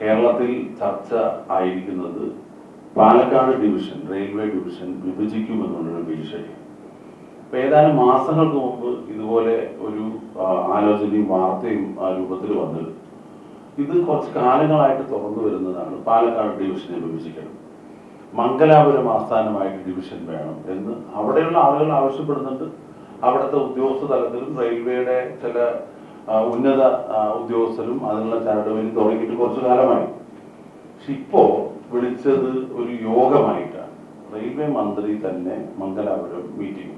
കേരളത്തിൽ ചർച്ച ആയിരിക്കുന്നത് പാലക്കാട് ഡിവിഷൻ, റെയിൽവേ ഡിവിഷൻ വിഭജിക്കുമെന്നുള്ളൊരു ഭീഷണി. ഇപ്പൊ ഏതാനും മാസങ്ങൾക്ക് മുമ്പ് ഇതുപോലെ ഒരു ആലോചനയും വാർത്തയും ആ രൂപത്തിൽ വന്നത്. ഇത് കുറച്ച് കാലങ്ങളായിട്ട് തുറന്നു വരുന്നതാണ്. പാലക്കാട് ഡിവിഷനെ വിഭജിക്കണം, മംഗലാപുരം ആസ്ഥാനമായിട്ട് ഡിവിഷൻ വേണം എന്ന് അവിടെയുള്ള ആളുകൾ ആവശ്യപ്പെടുന്നുണ്ട്. അവിടുത്തെ ഉദ്യോഗസ്ഥ തലത്തിലും റെയിൽവേയുടെ ചില ഉന്നത ഉദ്യോഗസ്ഥരും അതിനുള്ള ചരടുവലി തുടങ്ങിയിട്ട് കുറച്ചു കാലമായി. പക്ഷെ ഇപ്പോ വിളിച്ചത് ഒരു യോഗമായിട്ടാണ്. റെയിൽവേ മന്ത്രി തന്നെ മംഗലാപുരം മീറ്റിംഗ്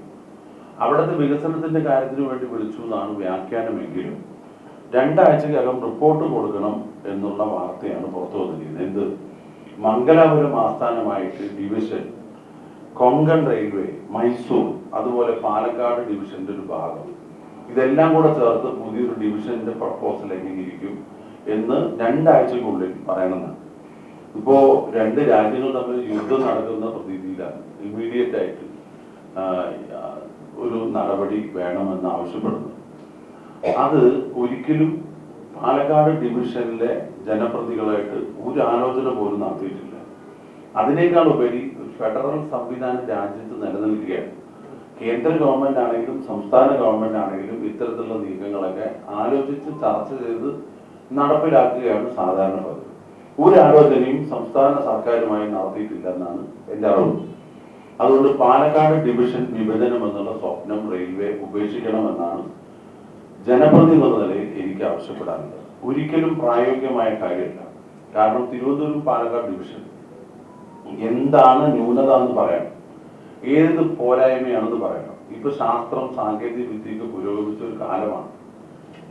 അവിടുത്തെ വികസനത്തിന്റെ കാര്യത്തിന് വേണ്ടി വിളിച്ചു എന്നാണ് വ്യാഖ്യാനമെങ്കിലും 2 ആഴ്ചക്കകം റിപ്പോർട്ട് കൊടുക്കണം എന്നുള്ള വാർത്തയാണ് പുറത്തു വന്നിരിക്കുന്നത്. എന്ത് മംഗലാപുരം ആസ്ഥാനമായിട്ട് ഡിവിഷൻ, കൊങ്കൺ റെയിൽവേ, മൈസൂർ, അതുപോലെ പാലക്കാട് ഡിവിഷന്റെ ഒരു ഭാഗം, ഇതെല്ലാം കൂടെ ചേർത്ത് പുതിയൊരു ഡിവിഷന്റെ പ്രപ്പോസൽ എങ്ങനെയിരിക്കും എന്ന് 2 ആഴ്ചക്കുള്ളിൽ പറയണമെന്നാണ്. ഇപ്പോ 2 രാജ്യങ്ങൾ തമ്മിൽ യുദ്ധം നടക്കുന്ന പ്രതീതിയിലാണ്. ഇമ്മീഡിയറ്റ് ആയിട്ട് ഒരു നടപടി വേണമെന്ന് ആവശ്യപ്പെടുന്നു. അത് ഒരിക്കലും പാലക്കാട് ഡിവിഷനിലെ ജനപ്രതികളായിട്ട് ഒരു ആലോചന പോലും നടത്തിയിട്ടില്ല. അതിനേക്കാൾ ഉപരി ഫെഡറൽ സംവിധാനം രാജ്യത്ത് നിലനിൽക്കുകയാണ്. കേന്ദ്ര ഗവൺമെന്റ് ആണെങ്കിലും സംസ്ഥാന ഗവൺമെന്റ് ആണെങ്കിലും ഇത്തരത്തിലുള്ള നീക്കങ്ങളൊക്കെ ആലോചിച്ച് ചർച്ച ചെയ്ത് നടപ്പിലാക്കുകയാണ് സാധാരണ പതിവ്. ഒരു ആലോചനയും സംസ്ഥാന സർക്കാരുമായി നടത്തിയിട്ടില്ല എന്നാണ് എന്റെ അറിവ്. അതുകൊണ്ട് പാലക്കാട് ഡിവിഷൻ വിഭജനം എന്നുള്ള സ്വപ്നം റെയിൽവേ ഉപേക്ഷിക്കണമെന്നാണ് ജനപ്രതിനിധി എന്ന നിലയിൽ എനിക്ക് ആവശ്യപ്പെടാനുള്ളത്. ഒരിക്കലും പ്രായോഗികമായ കാര്യമല്ല. കാരണം തിരുവനന്തപുരം പാലക്കാട് ഡിവിഷൻ എന്താണ് ന്യൂനത എന്ന് പറയണം, ഏത് പോരായ്മയാണെന്ന് പറയണം. ഇപ്പൊ ശാസ്ത്രം സാങ്കേതിക വിദ്യയൊക്കെ പുരോഗമിച്ച ഒരു കാലമാണ്.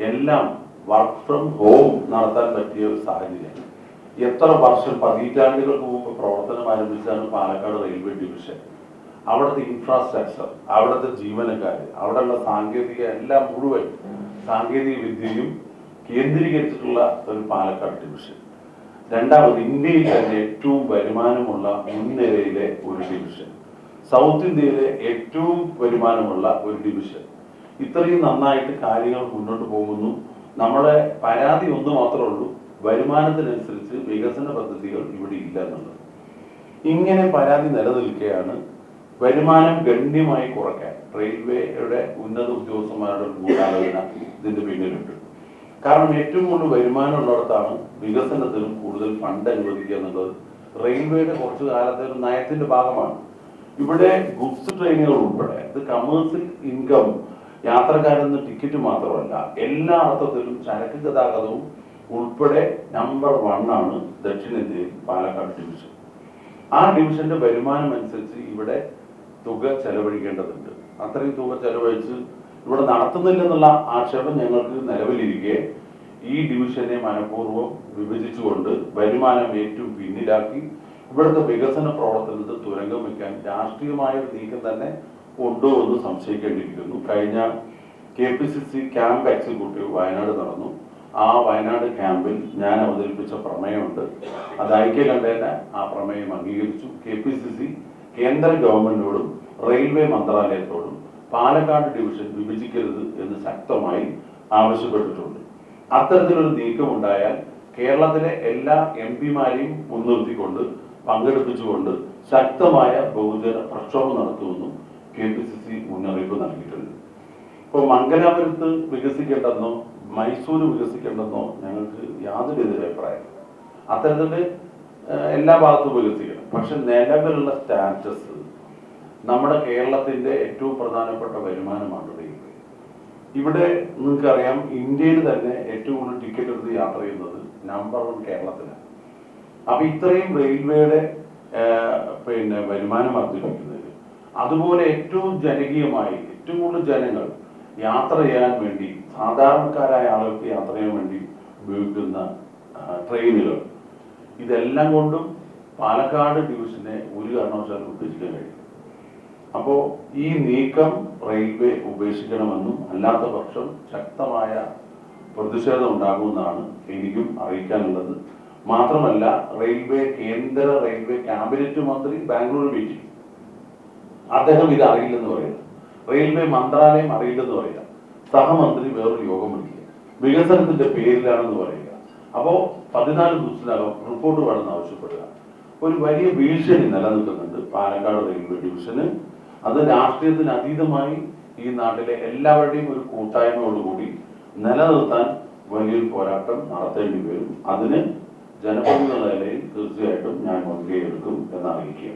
എല്ലാം വർക്ക് ഫ്രം ഹോം നടത്താൻ പറ്റിയ ഒരു സാഹചര്യം. എത്ര വർഷം, പതിറ്റാണ്ടുകൾക്ക് മുമ്പ് പ്രവർത്തനം ആരംഭിച്ചാണ് പാലക്കാട് റെയിൽവേ ഡിവിഷൻ. അവിടുത്തെ ഇൻഫ്രാസ്ട്രക്ചർ, അവിടുത്തെ ജീവനക്കാർ, അവിടെയുള്ള സാങ്കേതിക എല്ലാം മുഴുവൻ സാങ്കേതിക വിദ്യയും കേന്ദ്രീകരിച്ചിട്ടുള്ള ഒരു പാലക്കാട് ഡിവിഷൻ. രണ്ടാമത്, ഇന്ത്യയിൽ തന്നെ ഏറ്റവും വരുമാനമുള്ള മുൻനിരയിലെ ഒരു ഡിവിഷൻ, സൗത്ത് ഇന്ത്യയിലെ ഏറ്റവും വരുമാനമുള്ള ഒരു ഡിവിഷൻ. ഇത്രയും നന്നായിട്ട് കാര്യങ്ങൾ മുന്നോട്ട് പോകുന്നു. നമ്മുടെ പരാതി ഒന്ന് മാത്രമേ ഉള്ളൂ, വരുമാനത്തിനനുസരിച്ച് വികസന പദ്ധതികൾ ഇവിടെ ഇല്ല എന്നുള്ളത്. ഇങ്ങനെ പരാതി നിലനിൽക്കുകയാണ്. വരുമാനം ഗണ്യമായി കുറയ്ക്കാൻ റെയിൽവേയുടെ ഉന്നത ഉദ്യോഗസ്ഥന്മാരുടെ ഗൂഢാലോചന ഇതിന്റെ പിന്നിലുണ്ട്. കാരണം ഏറ്റവും കൂടുതൽ വരുമാനം ഉള്ളിടത്താണ് വികസനത്തിനും കൂടുതൽ ഫണ്ട് അനുവദിക്കുക എന്നുള്ളത് റെയിൽവേയുടെ കുറച്ചു കാലത്തെ ഒരു നയത്തിന്റെ ഭാഗമാണ്. ഇവിടെ ഗുഡ്സ് ട്രെയിനുകൾ ഉൾപ്പെടെ ഇത് കമേഴ്സ്യൽ ഇൻകം, യാത്രക്കാരെന്ന ടിക്കറ്റ് മാത്രമല്ല, എല്ലാ അർത്ഥത്തിലും ചരക്ക് ഗതാഗതവും ഉൾപ്പെടെ നമ്പർ 1 ആണ് ദക്ഷിണേന്ത്യയിൽ പാലക്കാട് ഡിവിഷൻ. ആ ഡിവിഷന്റെ വരുമാനം അനുസരിച്ച് ഇവിടെ തുക ചെലവഴിക്കേണ്ടതുണ്ട്. അത്രയും തുക ചെലവഴിച്ച് ഇവിടെ നടത്തുന്നില്ലെന്നുള്ള ആക്ഷേപം ഞങ്ങൾക്ക് നിലവിലിരിക്കെ ഈ ഡിവിഷനെ മനഃപൂർവ്വം വിഭജിച്ചുകൊണ്ട് വരുമാനം ഏറ്റവും പിന്നിലാക്കി ഇവിടുത്തെ വികസന പ്രവർത്തനത്തിൽ തുരങ്കം വയ്ക്കാൻ രാഷ്ട്രീയമായ ഒരു നീക്കം തന്നെ ഉണ്ടോ എന്ന് സംശയിക്കേണ്ടിയിരിക്കുന്നു. കഴിഞ്ഞ KPCC ക്യാമ്പ് എക്സിക്യൂട്ടീവ് വയനാട് നടന്നു. ആ വയനാട് ക്യാമ്പിൽ ഞാൻ അവതരിപ്പിച്ച പ്രമേയമുണ്ട്. അത് ഐക്യകണ്ഠേന ആ പ്രമേയം അംഗീകരിച്ചു. KPCC കേന്ദ്ര ഗവൺമെന്റിനോടും റെയിൽവേ മന്ത്രാലയത്തോടും പാലക്കാട് ഡിവിഷൻ വിഭജിക്കരുത് എന്ന് ശക്തമായി ആവശ്യപ്പെട്ടിട്ടുണ്ട്. അത്തരത്തിലൊരു നീക്കം ഉണ്ടായാൽ കേരളത്തിലെ എല്ലാ MP-മാരെയും മുൻനിർത്തിക്കൊണ്ട് പങ്കെടുപ്പിച്ചുകൊണ്ട് ശക്തമായ ബഹുജന പ്രക്ഷോഭം നടത്തുമെന്നും KPCC മുന്നറിയിപ്പ് നൽകിയിട്ടുണ്ട്. ഇപ്പോൾ മംഗലാപുരത്ത് വികസിക്കേണ്ടെന്നോ മൈസൂർ വികസിക്കേണ്ടെന്നോ ഞങ്ങൾക്ക് യാതൊരു എതിരഭിപ്രായം. അത്തരത്തിൽ എല്ലാ ഭാഗത്തും വികസിക്കണം. പക്ഷെ നിലവിലുള്ള സ്റ്റാറ്റസ് നമ്മുടെ കേരളത്തിന്റെ ഏറ്റവും പ്രധാനപ്പെട്ട വരുമാനമാണ് റെയിൽവേ. ഇവിടെ നിങ്ങൾക്കറിയാം, ഇന്ത്യയിൽ തന്നെ ഏറ്റവും കൂടുതൽ ടിക്കറ്റ് എടുത്ത് യാത്ര ചെയ്യുന്നത് നമ്പർ 1 കേരളത്തിലാണ്. അപ്പൊ ഇത്രയും റെയിൽവേയുടെ വരുമാനം വർദ്ധിപ്പിക്കുന്നതിന്, അതുപോലെ ഏറ്റവും ജനകീയമായി ഏറ്റവും കൂടുതൽ ജനങ്ങൾ യാത്ര ചെയ്യാൻ വേണ്ടി, സാധാരണക്കാരായ ആളുകൾക്ക് യാത്ര ചെയ്യാൻ വേണ്ടി ഉപയോഗിക്കുന്ന ട്രെയിനുകൾ, ഇതെല്ലാം കൊണ്ടും പാലക്കാട് ഡിവിഷനെ ഒരു കാരണവശാലും ഉപേക്ഷിക്കാൻ കഴിയും. അപ്പോൾ ഈ നീക്കം റെയിൽവേ ഉപേക്ഷിക്കണമെന്നും അല്ലാത്ത പക്ഷം ശക്തമായ പ്രതിഷേധം ഉണ്ടാകുമെന്നാണ് എനിക്കും അറിയിക്കാനുള്ളത്. മാത്രമല്ല, കേന്ദ്ര റെയിൽവേ ക്യാബിനറ്റ് മന്ത്രി ബാംഗ്ലൂർ മീറ്റിംഗ്, അദ്ദേഹം ഇത് അറിയില്ലെന്ന് പറയുക, റെയിൽവേ മന്ത്രാലയം അറിയില്ലെന്ന് പറയുക, സഹമന്ത്രി വേറൊരു യോഗം വിളിക്കുക, വികസനത്തിന്റെ പേരിലാണെന്ന് പറയുക. അപ്പോ 14 ദിവസത്തിനകം റിപ്പോർട്ട് വേണമെന്ന് ആവശ്യപ്പെടുക. ഒരു വലിയ ഭീഷണി നിലനിൽക്കുന്നുണ്ട് പാലക്കാട് റെയിൽവേ ഡിവിഷന്. അത് രാഷ്ട്രീയത്തിന് അതീതമായി ഈ നാട്ടിലെ എല്ലാവരുടെയും ഒരു കൂട്ടായ്മയോടുകൂടി നിലനിർത്താൻ വലിയൊരു പോരാട്ടം നടത്തേണ്ടി വരും. അതിന് ജനപ്രതിനിധികളുടെ നിലയിൽ തീർച്ചയായിട്ടും ഞാൻ മുൻകൈ എടുക്കും എന്ന് അറിയിക്കുക.